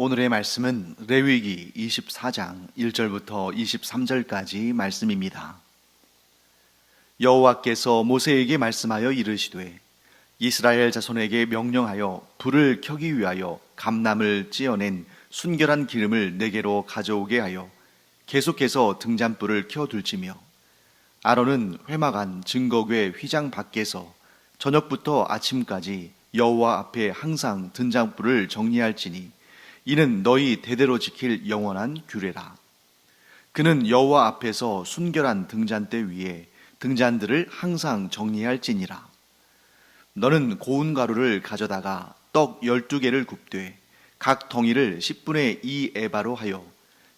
오늘의 말씀은 레위기 24장 1절부터 23절까지 말씀입니다. 여호와께서 모세에게 말씀하여 이르시되 이스라엘 자손에게 명령하여 불을 켜기 위하여 감람을 찌어낸 순결한 기름을 내게로 가져오게 하여 계속해서 등잔불을 켜둘지며 아론은 회막안 증거궤 휘장 밖에서 저녁부터 아침까지 여호와 앞에 항상 등잔불을 정리할지니 이는 너희 대대로 지킬 영원한 규례라. 그는 여호와 앞에서 순결한 등잔대 위에 등잔들을 항상 정리할지니라. 너는 고운 가루를 가져다가 떡 12개를 굽되 각 덩이를 10분의 2 에바로 하여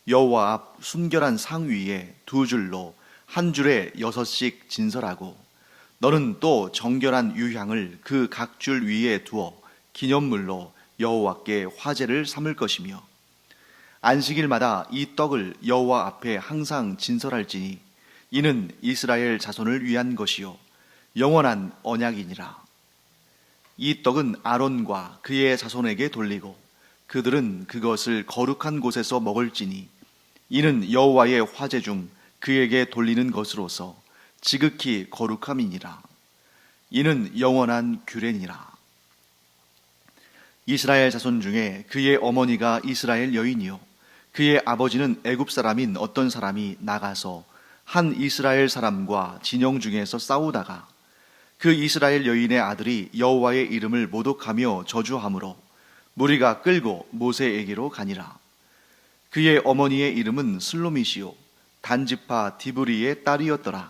여호와 앞 순결한 상 위에 2줄로 한 줄에 6씩 진설하고 너는 또 정결한 유향을 그 각 줄 위에 두어 기념물로 여호와께 화제를 삼을 것이며 안식일마다 이 떡을 여호와 앞에 항상 진설할지니 이는 이스라엘 자손을 위한 것이요 영원한 언약이니라. 이 떡은 아론과 그의 자손에게 돌리고 그들은 그것을 거룩한 곳에서 먹을지니 이는 여호와의 화제 중 그에게 돌리는 것으로서 지극히 거룩함이니라. 이는 영원한 규례니라. 이스라엘 자손 중에 그의 어머니가 이스라엘 여인이요 그의 아버지는 애굽 사람인 어떤 사람이 나가서 한 이스라엘 사람과 진영 중에서 싸우다가 그 이스라엘 여인의 아들이 여호와의 이름을 모독하며 저주함으로 무리가 끌고 모세에게로 가니라. 그의 어머니의 이름은 슬로미시요 단지파 디브리의 딸이었더라.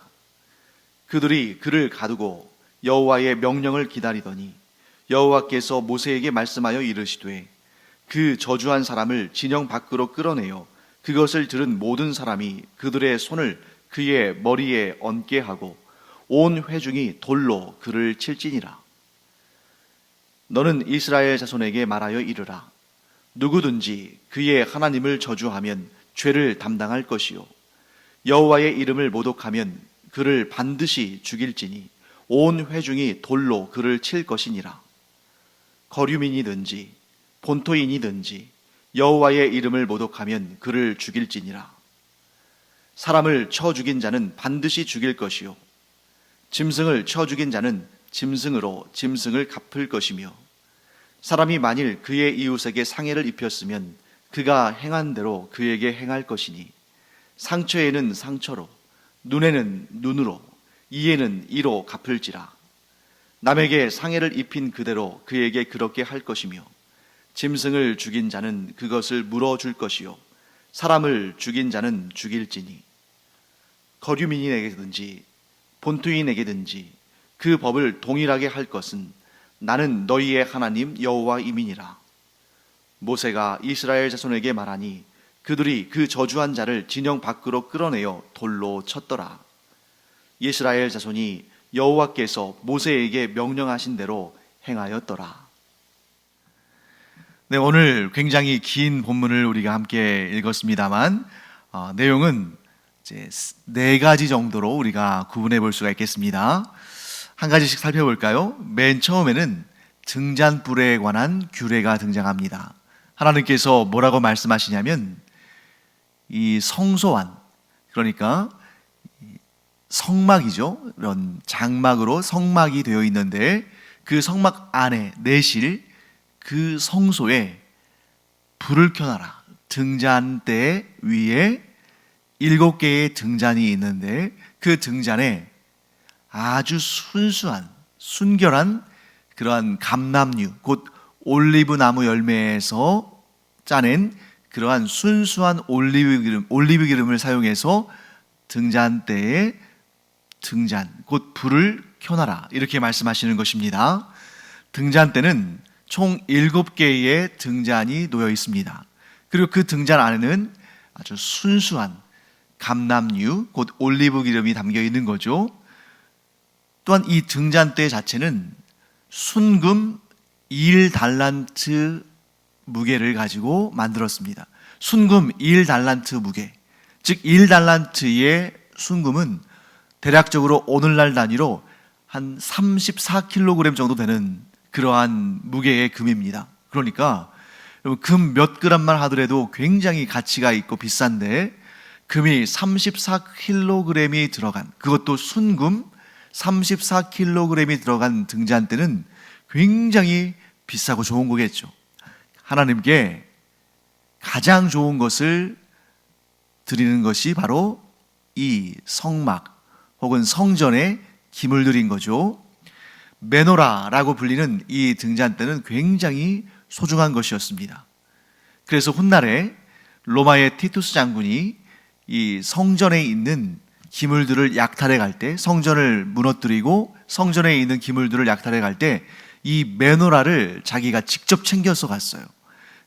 그들이 그를 가두고 여호와의 명령을 기다리더니 여호와께서 모세에게 말씀하여 이르시되 그 저주한 사람을 진영 밖으로 끌어내어 그것을 들은 모든 사람이 그들의 손을 그의 머리에 얹게 하고 온 회중이 돌로 그를 칠지니라. 너는 이스라엘 자손에게 말하여 이르라. 누구든지 그의 하나님을 저주하면 죄를 담당할 것이요 여호와의 이름을 모독하면 그를 반드시 죽일지니 온 회중이 돌로 그를 칠 것이니라. 거류민이든지 본토인이든지 여호와의 이름을 모독하면 그를 죽일지니라. 사람을 쳐 죽인 자는 반드시 죽일 것이요 짐승을 쳐 죽인 자는 짐승으로 짐승을 갚을 것이며 사람이 만일 그의 이웃에게 상해를 입혔으면 그가 행한 대로 그에게 행할 것이니 상처에는 상처로 눈에는 눈으로 이에는 이로 갚을지라. 남에게 상해를 입힌 그대로 그에게 그렇게 할 것이며 짐승을 죽인 자는 그것을 물어줄 것이요 사람을 죽인 자는 죽일지니 거류민에게든지 본토인에게든지 그 법을 동일하게 할 것은 나는 너희의 하나님 여호와임이니라. 모세가 이스라엘 자손에게 말하니 그들이 그 저주한 자를 진영 밖으로 끌어내어 돌로 쳤더라. 이스라엘 자손이 여호와께서 모세에게 명령하신 대로 행하였더라. 네, 오늘 굉장히 긴 본문을 우리가 함께 읽었습니다만 내용은 이제 4가지 정도로 우리가 구분해 볼 수가 있겠습니다. 한 가지씩 살펴볼까요? 맨 처음에는 등잔불에 관한 규례가 등장합니다. 하나님께서 뭐라고 말씀하시냐면 이 성소안, 그러니까 성막이죠. 이런 장막으로 성막이 되어 있는데 그 성막 안에 내실 그 성소에 불을 켜놔라. 등잔대 위에 7개의 등잔이 있는데 그 등잔에 아주 순수한 순결한 그러한 감람류 곧 올리브 나무 열매에서 짜낸 그러한 순수한 올리브 기름을 사용해서 등잔대에 등잔 곧 불을 켜놔라 이렇게 말씀하시는 것입니다. 등잔대는 총 7개의 등잔이 놓여 있습니다. 그리고 그 등잔 안에는 아주 순수한 감람류 곧 올리브 기름이 담겨 있는 거죠. 또한 이 등잔대 자체는 순금 1달란트 무게를 가지고 만들었습니다. 순금 1달란트 무게, 즉 1달란트의 순금은 대략적으로 오늘날 단위로 한 34kg 정도 되는 그러한 무게의 금입니다. 그러니까 금 몇 그램만 하더라도 굉장히 가치가 있고 비싼데 금이 34kg이 들어간, 그것도 순금 34kg이 들어간 등잔대는 굉장히 비싸고 좋은 거겠죠. 하나님께 가장 좋은 것을 드리는 것이 바로 이 성막 혹은 성전에 김을 드린 거죠. 메노라라고 불리는 이 등잔대는 굉장히 소중한 것이었습니다. 그래서 훗날에 로마의 티투스 장군이 이 성전에 있는 기물들을 약탈해 갈 때, 성전을 무너뜨리고 성전에 있는 기물들을 약탈해 갈 때 이 메노라를 자기가 직접 챙겨서 갔어요.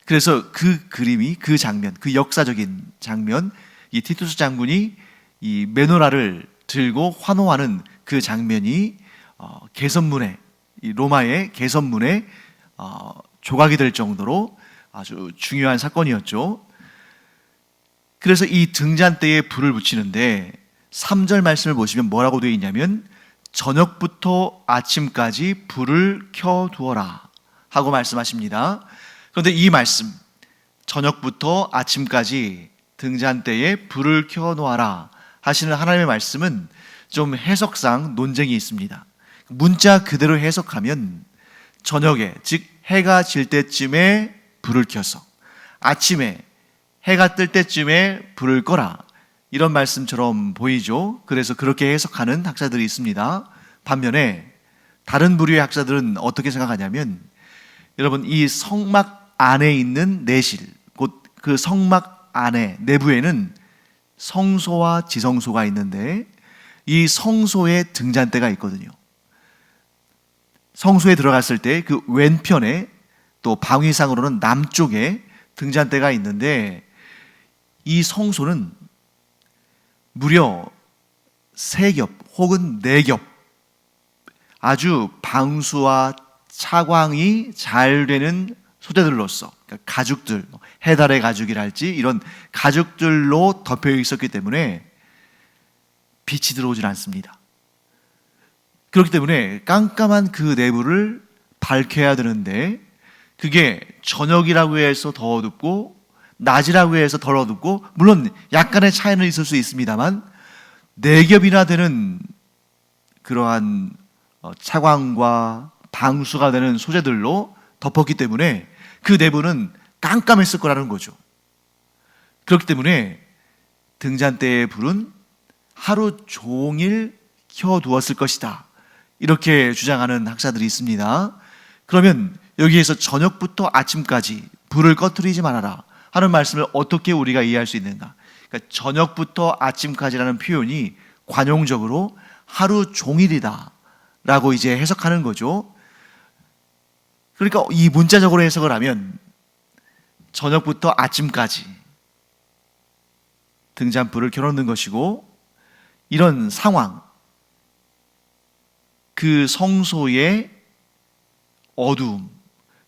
그래서 그 그림이, 그 장면, 그 역사적인 장면, 이 티투스 장군이 이 메노라를 들고 환호하는 그 장면이 개선문에, 이 로마의 개선문에 조각이 될 정도로 아주 중요한 사건이었죠. 그래서 이 등잔대에 불을 붙이는데 3절 말씀을 보시면 뭐라고 되어 있냐면 저녁부터 아침까지 불을 켜두어라 하고 말씀하십니다. 그런데 이 말씀, 저녁부터 아침까지 등잔대에 불을 켜놓아라 하시는 하나님의 말씀은 좀 해석상 논쟁이 있습니다. 문자 그대로 해석하면 저녁에, 즉 해가 질 때쯤에 불을 켜서 아침에 해가 뜰 때쯤에 불을 꺼라, 이런 말씀처럼 보이죠. 그래서 그렇게 해석하는 학자들이 있습니다. 반면에 다른 부류의 학자들은 어떻게 생각하냐면, 여러분 이 성막 안에 있는 내실, 곧 그 성막 안에 내부에는 성소와 지성소가 있는데 이 성소에 등잔대가 있거든요. 성소에 들어갔을 때 그 왼편에, 또 방위상으로는 남쪽에 등잔대가 있는데 이 성소는 무려 3겹 혹은 4겹 아주 방수와 차광이 잘 되는 소재들로서, 그러니까 가죽들, 해달의 가죽이랄지 이런 가죽들로 덮여 있었기 때문에 빛이 들어오질 않습니다. 그렇기 때문에 깜깜한 그 내부를 밝혀야 되는데 그게 저녁이라고 해서 더 어둡고 낮이라고 해서 덜 어둡고, 물론 약간의 차이는 있을 수 있습니다만 4겹이나 되는 그러한 차광과 방수가 되는 소재들로 덮었기 때문에 그 내부는 깜깜했을 거라는 거죠. 그렇기 때문에 등잔대의 불은 하루 종일 켜두었을 것이다, 이렇게 주장하는 학자들이 있습니다. 그러면 여기에서 저녁부터 아침까지 불을 꺼뜨리지 말아라 하는 말씀을 어떻게 우리가 이해할 수 있는가? 그러니까 저녁부터 아침까지라는 표현이 관용적으로 하루 종일이다 라고 이제 해석하는 거죠. 그러니까 이 문자적으로 해석을 하면 저녁부터 아침까지 등잔불을 켜놓는 것이고, 이런 상황, 그 성소의 어두움,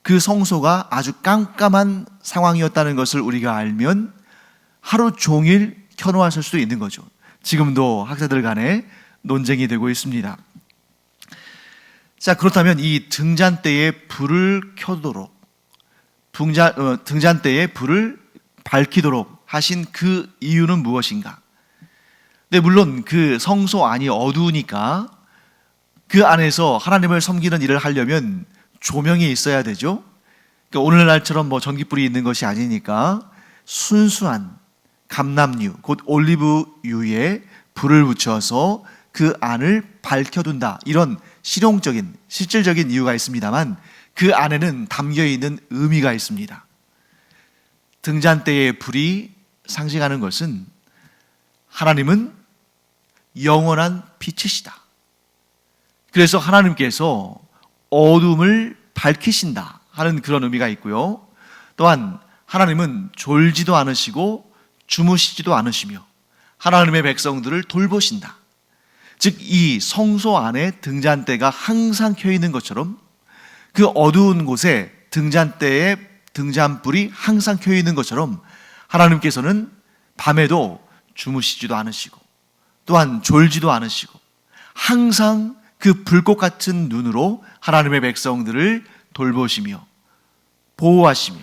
그 성소가 아주 깜깜한 상황이었다는 것을 우리가 알면 하루 종일 켜놓았을 수도 있는 거죠. 지금도 학자들 간에 논쟁이 되고 있습니다. 자, 그렇다면 이 등잔대에 불을 켜도록, 등잔대에 불을 밝히도록 하신 그 이유는 무엇인가? 네, 물론 그 성소 안이 어두우니까 그 안에서 하나님을 섬기는 일을 하려면 조명이 있어야 되죠. 그러니까 오늘날처럼 뭐 전기불이 있는 것이 아니니까 순수한 감람유, 곧 올리브유에 불을 붙여서 그 안을 밝혀둔다, 이런 실용적인, 실질적인 이유가 있습니다만 그 안에는 담겨있는 의미가 있습니다. 등잔대의 불이 상징하는 것은 하나님은 영원한 빛이시다. 그래서 하나님께서 어둠을 밝히신다 하는 그런 의미가 있고요. 또한 하나님은 졸지도 않으시고 주무시지도 않으시며 하나님의 백성들을 돌보신다. 즉 이 성소 안에 등잔대가 항상 켜 있는 것처럼 그 어두운 곳에 등잔대에 등잔불이 항상 켜 있는 것처럼 하나님께서는 밤에도 주무시지도 않으시고 또한 졸지도 않으시고 항상 그 불꽃 같은 눈으로 하나님의 백성들을 돌보시며 보호하시며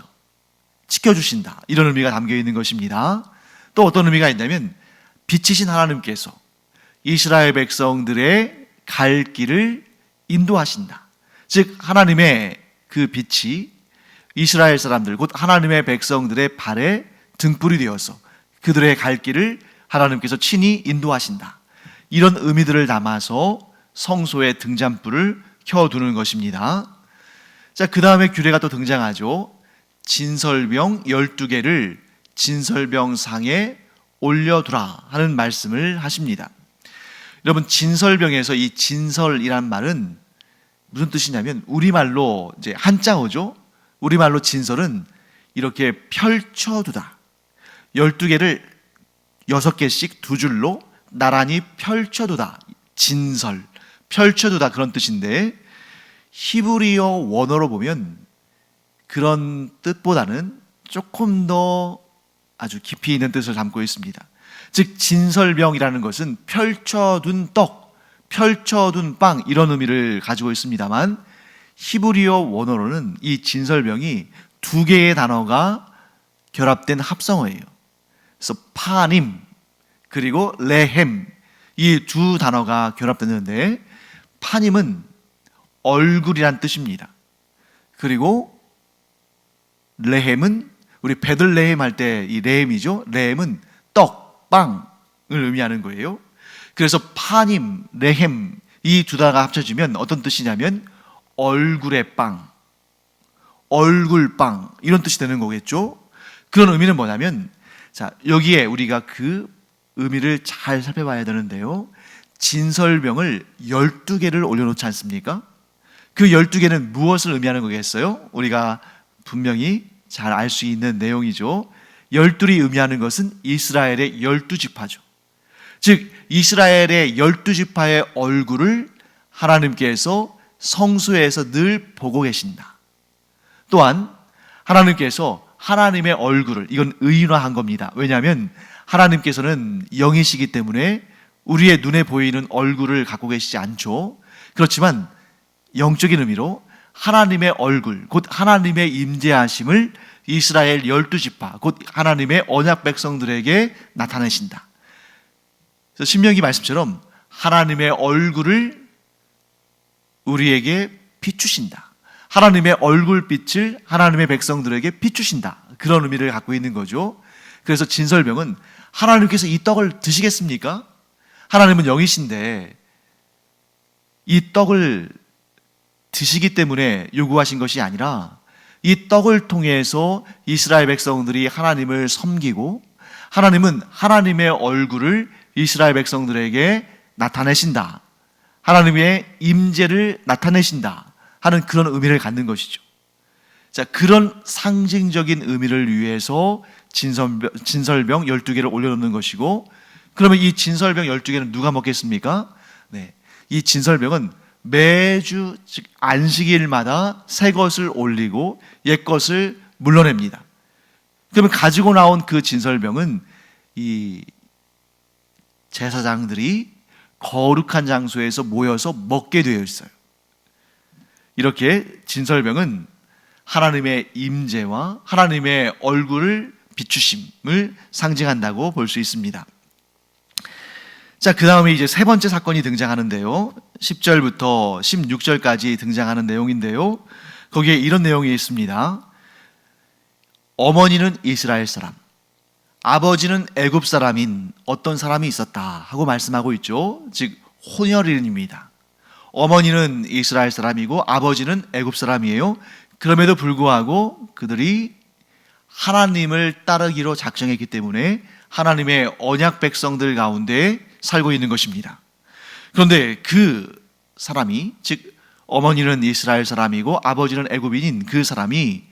지켜주신다, 이런 의미가 담겨 있는 것입니다. 또 어떤 의미가 있냐면 빛이신 하나님께서 이스라엘 백성들의 갈 길을 인도하신다. 즉 하나님의 그 빛이 이스라엘 사람들, 곧 하나님의 백성들의 발에 등불이 되어서 그들의 갈 길을 하나님께서 친히 인도하신다. 이런 의미들을 담아서 성소에 등잔불을 켜두는 것입니다. 자, 그 다음에 규례가 또 등장하죠. 진설병 12개를 진설병상에 올려두라 하는 말씀을 하십니다. 여러분, 진설병에서 이 진설이란 말은 무슨 뜻이냐면 우리말로 이제 한자어죠. 우리말로 진설은 이렇게 펼쳐두다. 12개를 6개씩 두 줄로 나란히 펼쳐두다. 진설, 펼쳐두다, 그런 뜻인데 히브리어 원어로 보면 그런 뜻보다는 조금 더 아주 깊이 있는 뜻을 담고 있습니다. 즉 진설병이라는 것은 펼쳐둔 떡, 펼쳐둔 빵, 이런 의미를 가지고 있습니다만 히브리어 원어로는 이 진설병이 두 개의 단어가 결합된 합성어예요. 그래서 파님 그리고 레헴, 이 두 단어가 결합됐는데 파님은 얼굴이란 뜻입니다. 그리고 레헴은 우리 베들레헴 할 때 이 레헴이죠. 레헴은 떡, 빵을 의미하는 거예요. 그래서 파님, 레헴, 이 두 단어가 합쳐지면 어떤 뜻이냐면 얼굴의 빵, 얼굴빵, 이런 뜻이 되는 거겠죠. 그런 의미는 뭐냐면, 자, 여기에 우리가 그 의미를 잘 살펴봐야 되는데요. 진설병을 12개를 올려놓지 않습니까? 그 12개는 무엇을 의미하는 거겠어요? 우리가 분명히 잘 알 수 있는 내용이죠. 12이 의미하는 것은 이스라엘의 12지파죠. 즉 이스라엘의 12지파의 얼굴을 하나님께서 성소에서 늘 보고 계신다. 또한 하나님께서 하나님의 얼굴을, 이건 의인화한 겁니다. 왜냐하면 하나님께서는 영이시기 때문에 우리의 눈에 보이는 얼굴을 갖고 계시지 않죠. 그렇지만 영적인 의미로 하나님의 얼굴, 곧 하나님의 임재하심을 이스라엘 12지파, 곧 하나님의 언약 백성들에게 나타내신다. 그래서 신명기 말씀처럼 하나님의 얼굴을 우리에게 비추신다. 하나님의 얼굴빛을 하나님의 백성들에게 비추신다. 그런 의미를 갖고 있는 거죠. 그래서 진설병은 하나님께서 이 떡을 드시겠습니까? 하나님은 영이신데 이 떡을 드시기 때문에 요구하신 것이 아니라 이 떡을 통해서 이스라엘 백성들이 하나님을 섬기고 하나님은 하나님의 얼굴을 이스라엘 백성들에게 나타내신다. 하나님의 임재를 나타내신다 하는 그런 의미를 갖는 것이죠. 자, 그런 상징적인 의미를 위해서 진설병 12개를 올려놓는 것이고, 그러면 이 진설병 12개는 누가 먹겠습니까? 네, 이 진설병은 매주 즉 안식일마다 새 것을 올리고 옛 것을 물러냅니다. 그러면 가지고 나온 그 진설병은 이 제사장들이 거룩한 장소에서 모여서 먹게 되어 있어요. 이렇게 진설병은 하나님의 임재와 하나님의 얼굴을 비추심을 상징한다고 볼 수 있습니다. 자, 그 다음에 이제 세 번째 사건이 등장하는데요. 10절부터 16절까지 등장하는 내용인데요. 거기에 이런 내용이 있습니다. 어머니는 이스라엘 사람, 아버지는 애굽 사람인 어떤 사람이 있었다 하고 말씀하고 있죠. 즉 혼혈인입니다. 어머니는 이스라엘 사람이고 아버지는 애굽 사람이에요. 그럼에도 불구하고 그들이 하나님을 따르기로 작정했기 때문에 하나님의 언약 백성들 가운데 살고 있는 것입니다. 그런데 그 사람이, 즉 어머니는 이스라엘 사람이고 아버지는 애굽인인 그 사람이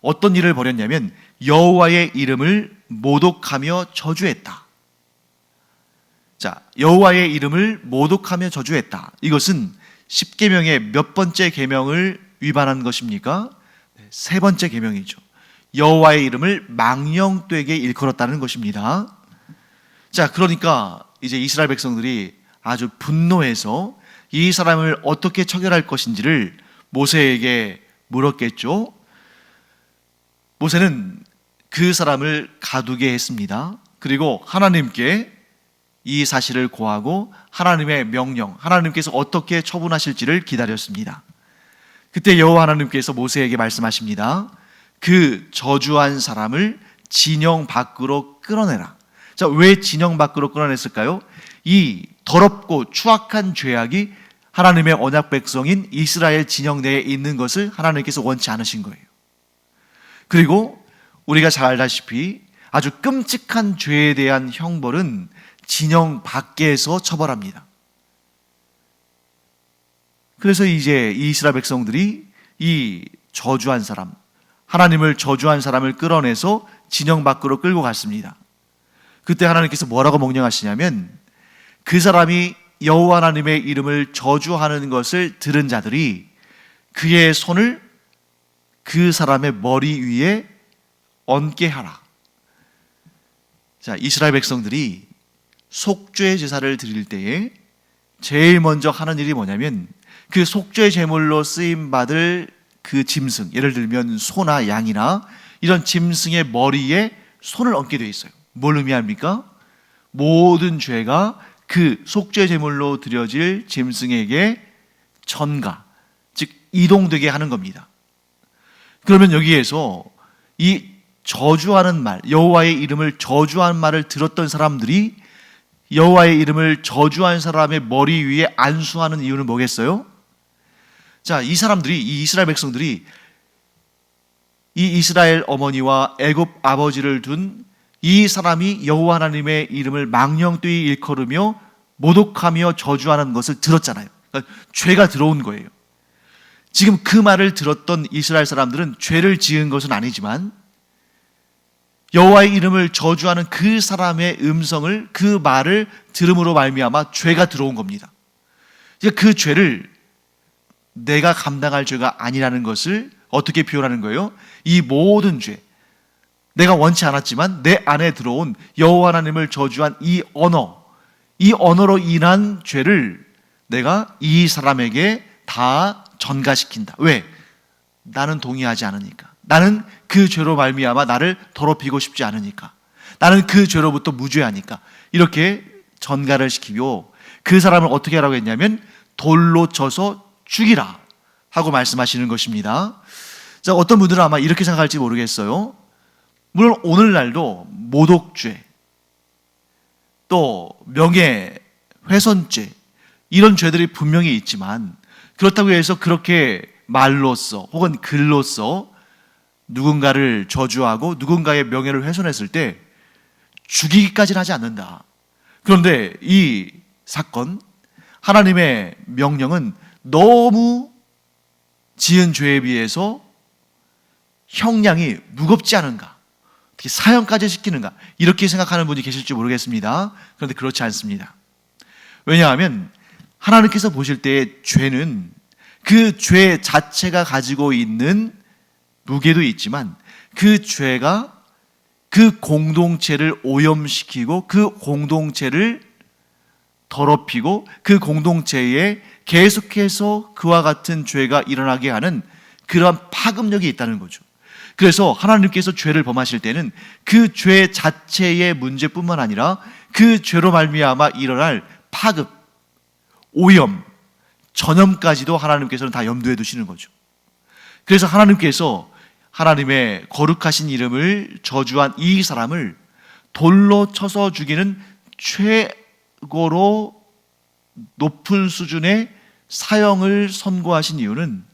어떤 일을 벌였냐면 여호와의 이름을 모독하며 저주했다. 자, 여호와의 이름을 모독하며 저주했다. 이것은 10계명의 몇 번째 계명을 위반한 것입니까? 세 번째 계명이죠. 여호와의 이름을 망령되게 일컬었다는 것입니다. 자, 그러니까 이제 이스라엘 백성들이 아주 분노해서 이 사람을 어떻게 처결할 것인지를 모세에게 물었겠죠. 모세는 그 사람을 가두게 했습니다. 그리고 하나님께 이 사실을 고하고 하나님의 명령, 하나님께서 어떻게 처분하실지를 기다렸습니다. 그때 여호와 하나님께서 모세에게 말씀하십니다. 그 저주한 사람을 진영 밖으로 끌어내라. 자, 왜 진영 밖으로 끌어냈을까요? 이 더럽고 추악한 죄악이 하나님의 언약 백성인 이스라엘 진영 내에 있는 것을 하나님께서 원치 않으신 거예요. 그리고 우리가 잘 알다시피 아주 끔찍한 죄에 대한 형벌은 진영 밖에서 처벌합니다. 그래서 이제 이 이스라엘 백성들이 이 저주한 사람, 하나님을 저주한 사람을 끌어내서 진영 밖으로 끌고 갔습니다. 그때 하나님께서 뭐라고 명령하시냐면 그 사람이 여호와 하나님의 이름을 저주하는 것을 들은 자들이 그의 손을 그 사람의 머리 위에 얹게 하라. 자, 이스라엘 백성들이 속죄 제사를 드릴 때에 제일 먼저 하는 일이 뭐냐면 그 속죄 제물로 쓰임 받을 그 짐승, 예를 들면 소나 양이나 이런 짐승의 머리에 손을 얹게 되어 있어요. 뭘 의미합니까? 모든 죄가 그 속죄 제물로 드려질 짐승에게 전가, 즉 이동되게 하는 겁니다. 그러면 여기에서 이 저주하는 말, 여호와의 이름을 저주하는 말을 들었던 사람들이 여호와의 이름을 저주한 사람의 머리 위에 안수하는 이유는 뭐겠어요? 자, 이 사람들이, 이 이스라엘 백성들이 이 이스라엘 어머니와 애굽 아버지를 둔 이 사람이 여호와 하나님의 이름을 망령되이 일컬으며 모독하며 저주하는 것을 들었잖아요. 그러니까 죄가 들어온 거예요. 지금 그 말을 들었던 이스라엘 사람들은 죄를 지은 것은 아니지만 여호와의 이름을 저주하는 그 사람의 음성을, 그 말을 들음으로 말미암아 죄가 들어온 겁니다. 그 죄를 내가 감당할 죄가 아니라는 것을 어떻게 표현하는 거예요? 이 모든 죄, 내가 원치 않았지만 내 안에 들어온 여호와 하나님을 저주한 이 언어로 인한 죄를 내가 이 사람에게 다 전가시킨다. 왜? 나는 동의하지 않으니까. 나는 그 죄로 말미암아 나를 더럽히고 싶지 않으니까. 나는 그 죄로부터 무죄하니까. 이렇게 전가를 시키고 그 사람을 어떻게 하라고 했냐면 돌로 쳐서 죽이라 하고 말씀하시는 것입니다. 자, 어떤 분들은 아마 이렇게 생각할지 모르겠어요. 물론 오늘날도 모독죄, 또 명예훼손죄, 이런 죄들이 분명히 있지만 그렇다고 해서 그렇게 말로써 혹은 글로써 누군가를 저주하고 누군가의 명예를 훼손했을 때 죽이기까지는 하지 않는다. 그런데 이 사건, 하나님의 명령은 너무 지은 죄에 비해서 형량이 무겁지 않은가, 특히 사형까지 시키는가, 이렇게 생각하는 분이 계실지 모르겠습니다. 그런데 그렇지 않습니다. 왜냐하면 하나님께서 보실 때의 죄는 그 죄 자체가 가지고 있는 무게도 있지만 그 죄가 그 공동체를 오염시키고 그 공동체를 더럽히고 그 공동체에 계속해서 그와 같은 죄가 일어나게 하는 그러한 파급력이 있다는 거죠. 그래서 하나님께서 죄를 범하실 때는 그 죄 자체의 문제뿐만 아니라 그 죄로 말미암아 일어날 파급, 오염, 전염까지도 하나님께서는 다 염두에 두시는 거죠. 그래서 하나님께서 하나님의 거룩하신 이름을 저주한 이 사람을 돌로 쳐서 죽이는 최고로 높은 수준의 사형을 선고하신 이유는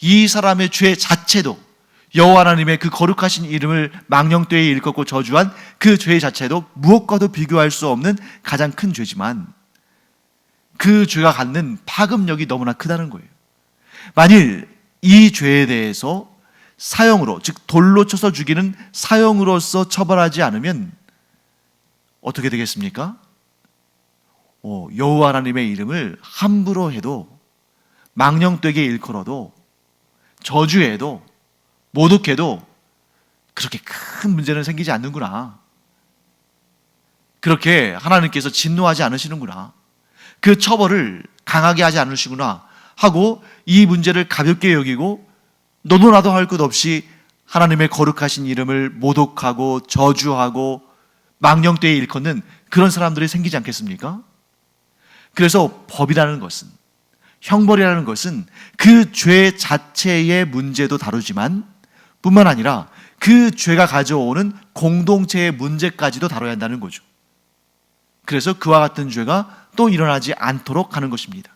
이 사람의 죄 자체도, 여호와 하나님의 그 거룩하신 이름을 망령되이 일컫고 저주한 그 죄 자체도 무엇과도 비교할 수 없는 가장 큰 죄지만 그 죄가 갖는 파급력이 너무나 크다는 거예요. 만일 이 죄에 대해서 사형으로, 즉 돌로 쳐서 죽이는 사형으로서 처벌하지 않으면 어떻게 되겠습니까? 여호와 하나님의 이름을 함부로 해도, 망령되게 일컬어도, 저주해도, 모독해도 그렇게 큰 문제는 생기지 않는구나. 그렇게 하나님께서 진노하지 않으시는구나. 그 처벌을 강하게 하지 않으시구나 하고 이 문제를 가볍게 여기고 너도 나도 할 것 없이 하나님의 거룩하신 이름을 모독하고 저주하고 망령되이 일컫는 그런 사람들이 생기지 않겠습니까? 그래서 법이라는 것은, 형벌이라는 것은 그 죄 자체의 문제도 다루지만 뿐만 아니라 그 죄가 가져오는 공동체의 문제까지도 다뤄야 한다는 거죠. 그래서 그와 같은 죄가 또 일어나지 않도록 하는 것입니다.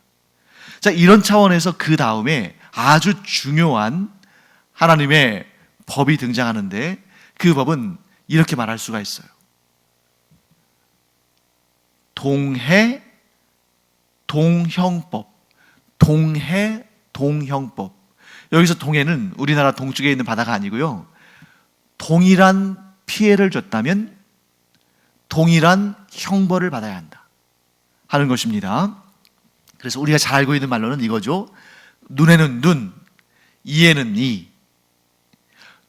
자, 이런 차원에서 그 다음에 아주 중요한 하나님의 법이 등장하는데, 그 법은 이렇게 말할 수가 있어요. 동해 동형법. 동해 동형법. 여기서 동해는 우리나라 동쪽에 있는 바다가 아니고요, 동일한 피해를 줬다면 동일한 형벌을 받아야 한다 하는 것입니다. 그래서 우리가 잘 알고 있는 말로는 이거죠. 눈에는 눈, 이에는 이.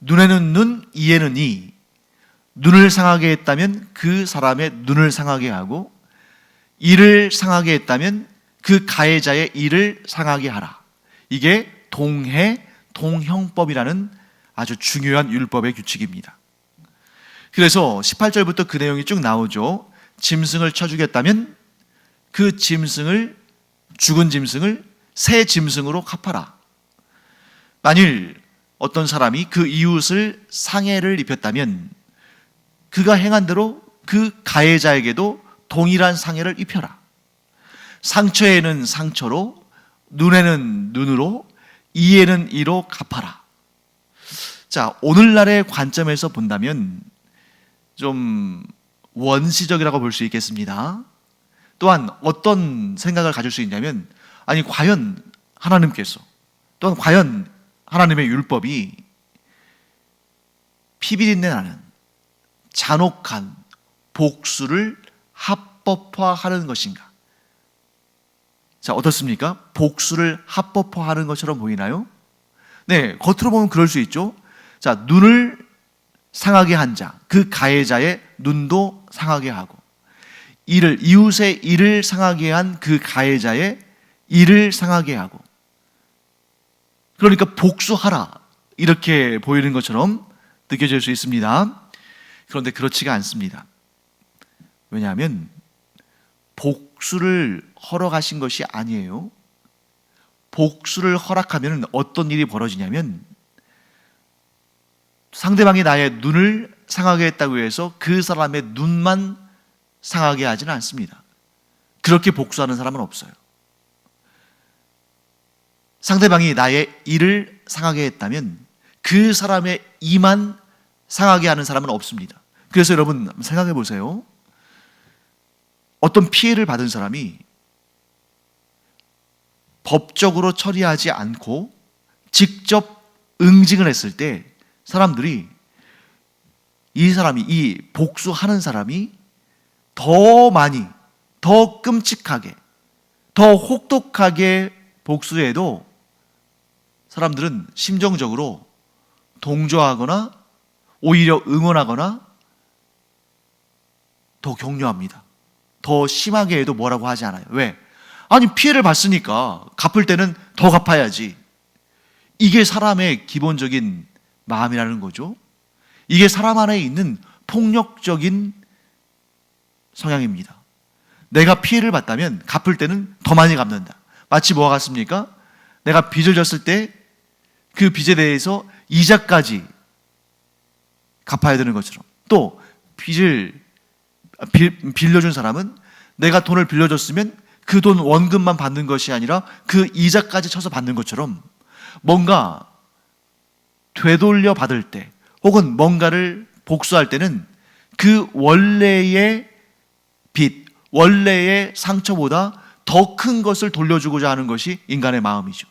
눈에는 눈, 이에는 이. 눈을 상하게 했다면 그 사람의 눈을 상하게 하고, 이를 상하게 했다면 그 가해자의 이를 상하게 하라. 이게 동해 동형법이라는 아주 중요한 율법의 규칙입니다. 그래서 18절부터 그 내용이 쭉 나오죠. 짐승을 쳐 죽였다면 그 짐승을, 죽은 짐승을 새 짐승으로 갚아라. 만일 어떤 사람이 그 이웃을 상해를 입혔다면 그가 행한 대로 그 가해자에게도 동일한 상해를 입혀라. 상처에는 상처로, 눈에는 눈으로, 이에는 이로 갚아라. 자, 오늘날의 관점에서 본다면 좀 원시적이라고 볼 수 있겠습니다. 또한 어떤 생각을 가질 수 있냐면, 아니 과연 하나님께서, 또한 과연 하나님의 율법이 피비린내 나는 잔혹한 복수를 합법화하는 것인가? 자, 어떻습니까? 복수를 합법화하는 것처럼 보이나요? 네, 겉으로 보면 그럴 수 있죠. 자, 눈을 상하게 한 자, 그 가해자의 눈도 상하게 하고, 이를, 이웃의 이를 상하게 한 그 가해자의 이를 상하게 하고, 그러니까 복수하라, 이렇게 보이는 것처럼 느껴질 수 있습니다. 그런데 그렇지가 않습니다. 왜냐하면 복수를 허락하신 것이 아니에요. 복수를 허락하면 어떤 일이 벌어지냐면, 상대방이 나의 눈을 상하게 했다고 해서 그 사람의 눈만 상하게 하지는 않습니다. 그렇게 복수하는 사람은 없어요. 상대방이 나의 이를 상하게 했다면 그 사람의 이만 상하게 하는 사람은 없습니다. 그래서 여러분 생각해 보세요. 어떤 피해를 받은 사람이 법적으로 처리하지 않고 직접 응징을 했을 때 사람들이, 이 사람이, 이 복수하는 사람이 더 많이, 더 끔찍하게, 더 혹독하게 복수해도 사람들은 심정적으로 동조하거나 오히려 응원하거나 더 격려합니다. 더 심하게 해도 뭐라고 하지 않아요. 왜? 아니, 피해를 봤으니까 갚을 때는 더 갚아야지. 이게 사람의 기본적인 마음이라는 거죠. 이게 사람 안에 있는 폭력적인 성향입니다. 내가 피해를 봤다면 갚을 때는 더 많이 갚는다. 마치 뭐와 같습니까? 내가 빚을 졌을 때 그 빚에 대해서 이자까지 갚아야 되는 것처럼, 또 빚을 빌려준 사람은 내가 돈을 빌려줬으면 그 돈 원금만 받는 것이 아니라 그 이자까지 쳐서 받는 것처럼, 뭔가 되돌려 받을 때 혹은 뭔가를 복수할 때는 그 원래의 빚, 원래의 상처보다 더 큰 것을 돌려주고자 하는 것이 인간의 마음이죠.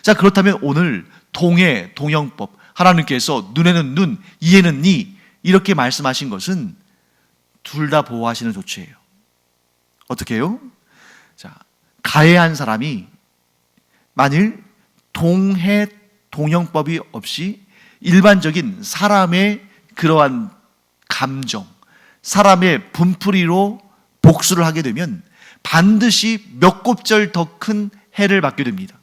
자, 그렇다면 오늘 동해 동형법, 하나님께서 눈에는 눈, 이에는 이, 이렇게 말씀하신 것은 둘 다 보호하시는 조치예요. 어떻게 해요? 자, 가해한 사람이 만일 동해 동형법이 없이 일반적인 사람의 그러한 감정, 사람의 분풀이로 복수를 하게 되면 반드시 몇 곱절 더 큰 해를 받게 됩니다.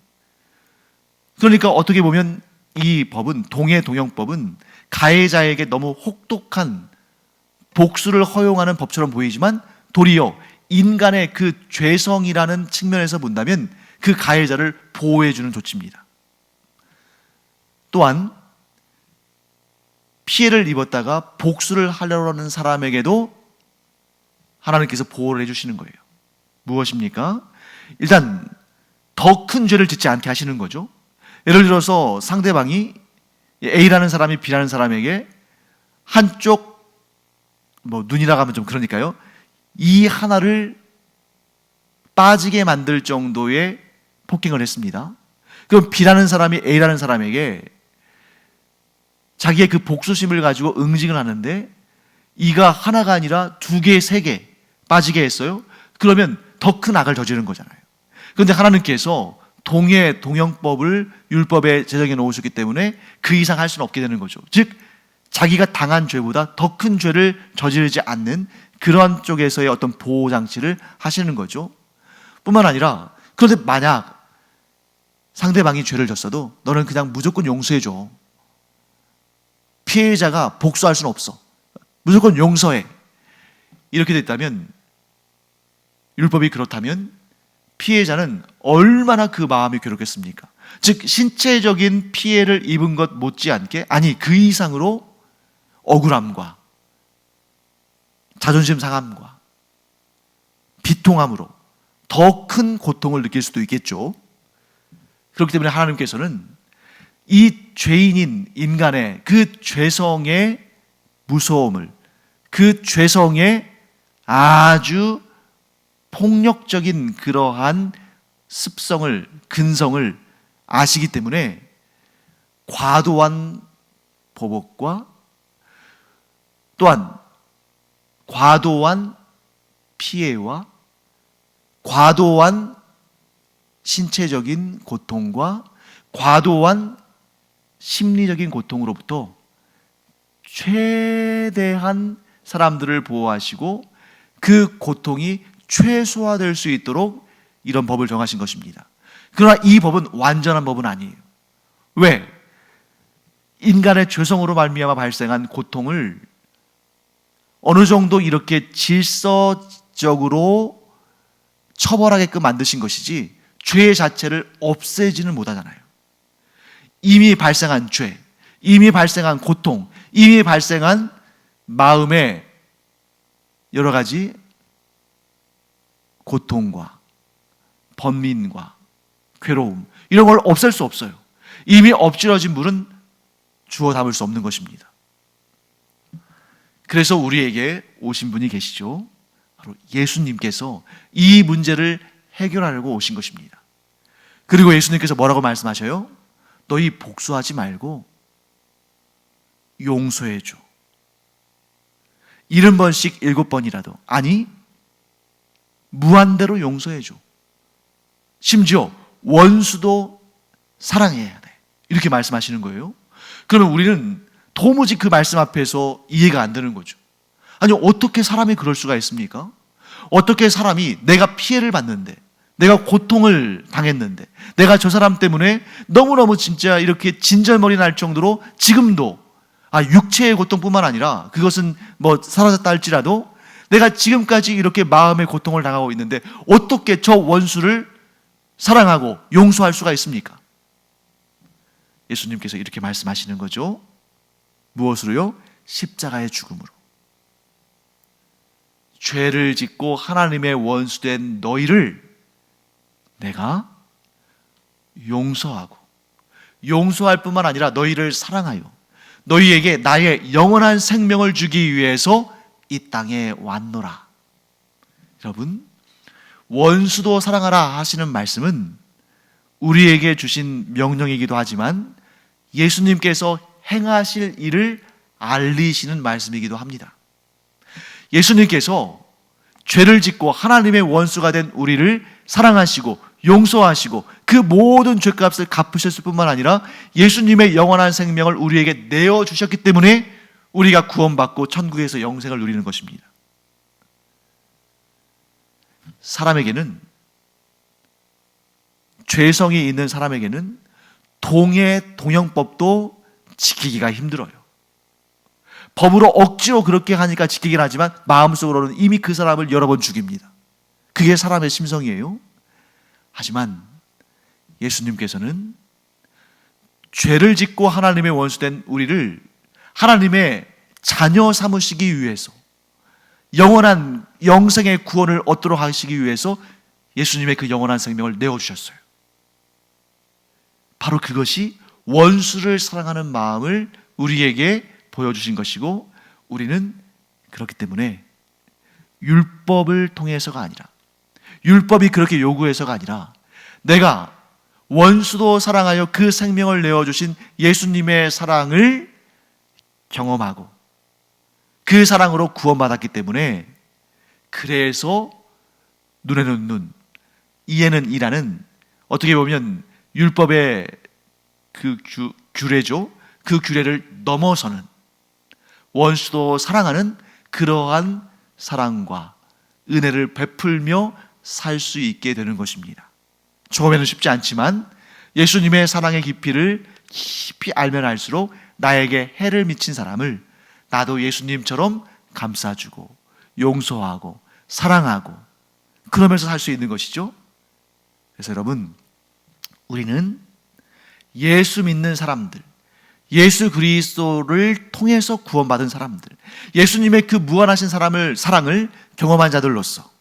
그러니까 어떻게 보면 이 법은, 동해동형법은 가해자에게 너무 혹독한 복수를 허용하는 법처럼 보이지만 도리어 인간의 그 죄성이라는 측면에서 본다면 그 가해자를 보호해주는 조치입니다. 또한 피해를 입었다가 복수를 하려고 하는 사람에게도 하나님께서 보호를 해주시는 거예요. 무엇입니까? 일단 더 큰 죄를 짓지 않게 하시는 거죠. 예를 들어서 상대방이, A라는 사람이 B라는 사람에게 한쪽 눈이라고 하면 좀 그러니까요, 이 하나를 빠지게 만들 정도의 폭행을 했습니다. 그럼 B라는 사람이 A라는 사람에게 자기의 그 복수심을 가지고 응징을 하는데 이가 하나가 아니라 2개, 3개 빠지게 했어요. 그러면 더 큰 악을 저지른 거잖아요. 그런데 하나님께서 동해동형법을 율법에 제정해 놓으셨기 때문에 그 이상 할 수는 없게 되는 거죠. 즉 자기가 당한 죄보다 더 큰 죄를 저지르지 않는 그런 쪽에서의 어떤 보호장치를 하시는 거죠. 뿐만 아니라, 그런데 만약 상대방이 죄를 졌어도 너는 그냥 무조건 용서해줘. 피해자가 복수할 수는 없어. 무조건 용서해. 이렇게 됐다면, 율법이 그렇다면 피해자는 얼마나 그 마음이 괴롭겠습니까? 즉 신체적인 피해를 입은 것 못지않게, 아니 그 이상으로 억울함과 자존심 상함과 비통함으로 더 큰 고통을 느낄 수도 있겠죠. 그렇기 때문에 하나님께서는 이 죄인인 인간의 그 죄성의 무서움을, 그 죄성의 아주 폭력적인 그러한 습성을, 근성을 아시기 때문에 과도한 보복과 또한 과도한 피해와 과도한 신체적인 고통과 과도한 심리적인 고통으로부터 최대한 사람들을 보호하시고 그 고통이 최소화될 수 있도록 이런 법을 정하신 것입니다. 그러나 이 법은 완전한 법은 아니에요. 왜? 인간의 죄성으로 말미암아 발생한 고통을 어느 정도 이렇게 질서적으로 처벌하게끔 만드신 것이지 죄 자체를 없애지는 못하잖아요. 이미 발생한 죄, 이미 발생한 고통, 이미 발생한 마음의 여러 가지 고통과 번민과 괴로움, 이런 걸 없앨 수 없어요. 이미 엎질러진 물은 주워 담을 수 없는 것입니다. 그래서 우리에게 오신 분이 계시죠. 바로 예수님께서 이 문제를 해결하려고 오신 것입니다. 그리고 예수님께서 뭐라고 말씀하셔요? 너희 복수하지 말고 용서해줘. 70번씩 7번이라도, 아니 무한대로 용서해줘. 심지어 원수도 사랑해야 돼. 이렇게 말씀하시는 거예요. 그러면 우리는 도무지 그 말씀 앞에서 이해가 안 되는 거죠. 아니 어떻게 사람이 그럴 수가 있습니까? 어떻게 사람이 내가 피해를 받는데, 내가 고통을 당했는데, 내가 저 사람 때문에 너무너무 진짜 이렇게 진절머리 날 정도로 지금도 육체의 고통뿐만 아니라 그것은 사라졌다 할지라도 내가 지금까지 이렇게 마음의 고통을 당하고 있는데 어떻게 저 원수를 사랑하고 용서할 수가 있습니까? 예수님께서 이렇게 말씀하시는 거죠. 무엇으로요? 십자가의 죽음으로. 죄를 짓고 하나님의 원수된 너희를 내가 용서하고, 용서할 뿐만 아니라 너희를 사랑하여 너희에게 나의 영원한 생명을 주기 위해서 이 땅에 왔노라. 여러분, 원수도 사랑하라 하시는 말씀은 우리에게 주신 명령이기도 하지만 예수님께서 행하실 일을 알리시는 말씀이기도 합니다. 예수님께서 죄를 짓고 하나님의 원수가 된 우리를 사랑하시고 용서하시고 그 모든 죄값을 갚으셨을 뿐만 아니라 예수님의 영원한 생명을 우리에게 내어주셨기 때문에 우리가 구원받고 천국에서 영생을 누리는 것입니다. 사람에게는, 죄성이 있는 사람에게는 동형법도 지키기가 힘들어요. 법으로 억지로 그렇게 하니까 지키긴 하지만 마음속으로는 이미 그 사람을 여러 번 죽입니다. 그게 사람의 심성이에요. 하지만 예수님께서는 죄를 짓고 하나님의 원수된 우리를 하나님의 자녀 삼으시기 위해서, 영원한 영생의 구원을 얻도록 하시기 위해서 예수님의 그 영원한 생명을 내어주셨어요. 바로 그것이 원수를 사랑하는 마음을 우리에게 보여주신 것이고, 우리는 그렇기 때문에 율법을 통해서가 아니라, 율법이 그렇게 요구해서가 아니라, 내가 원수도 사랑하여 그 생명을 내어주신 예수님의 사랑을 경험하고 그 사랑으로 구원받았기 때문에, 그래서 눈에는 눈, 이에는 이라는, 어떻게 보면 율법의 그 규례죠. 그 규례를 넘어서는, 원수도 사랑하는 그러한 사랑과 은혜를 베풀며 살 수 있게 되는 것입니다. 처음에는 쉽지 않지만 예수님의 사랑의 깊이를 깊이 알면 알수록 나에게 해를 미친 사람을 나도 예수님처럼 감싸주고 용서하고 사랑하고 그러면서 살 수 있는 것이죠. 그래서 여러분, 우리는 예수 믿는 사람들, 예수 그리스도를 통해서 구원받은 사람들, 예수님의 그 무한하신 사랑을 경험한 자들로서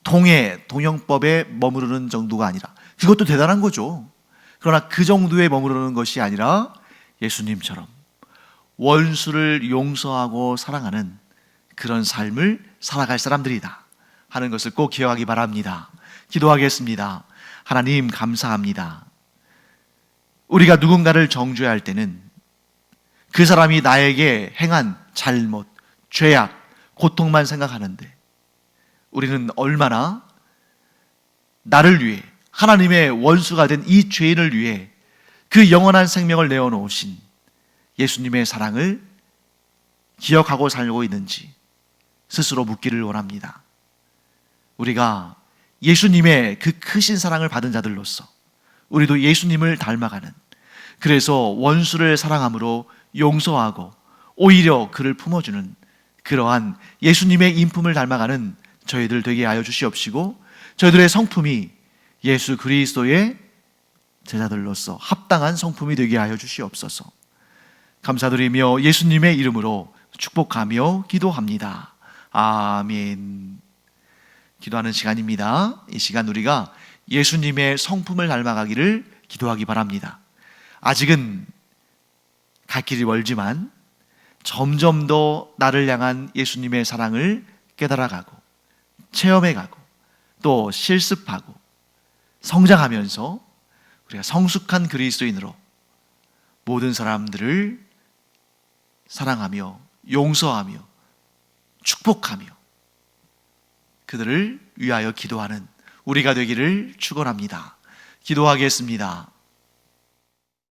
동형법에 머무르는 정도가 아니라, 그것도 대단한 거죠. 그러나 그 정도에 머무르는 것이 아니라 예수님처럼 원수를 용서하고 사랑하는 그런 삶을 살아갈 사람들이다 하는 것을 꼭 기억하기 바랍니다. 기도하겠습니다. 하나님, 감사합니다. 우리가 누군가를 정죄할 때는 그 사람이 나에게 행한 잘못, 죄악, 고통만 생각하는데, 우리는 얼마나 나를 위해, 하나님의 원수가 된 이 죄인을 위해 그 영원한 생명을 내어놓으신 예수님의 사랑을 기억하고 살고 있는지 스스로 묻기를 원합니다. 우리가 예수님의 그 크신 사랑을 받은 자들로서 우리도 예수님을 닮아가는, 그래서 원수를 사랑함으로 용서하고 오히려 그를 품어주는 그러한 예수님의 인품을 닮아가는 저희들 되게 하여 주시옵시고, 저희들의 성품이 예수 그리스도의 제자들로서 합당한 성품이 되게 하여 주시옵소서. 감사드리며 예수님의 이름으로 축복하며 기도합니다. 아멘. 기도하는 시간입니다. 이 시간 우리가 예수님의 성품을 닮아가기를 기도하기 바랍니다. 아직은 갈 길이 멀지만 점점 더 나를 향한 예수님의 사랑을 깨달아가고 체험해가고 또 실습하고 성장하면서 우리가 성숙한 그리스도인으로 모든 사람들을 사랑하며 용서하며 축복하며 그들을 위하여 기도하는 우리가 되기를 축원합니다. 기도하겠습니다.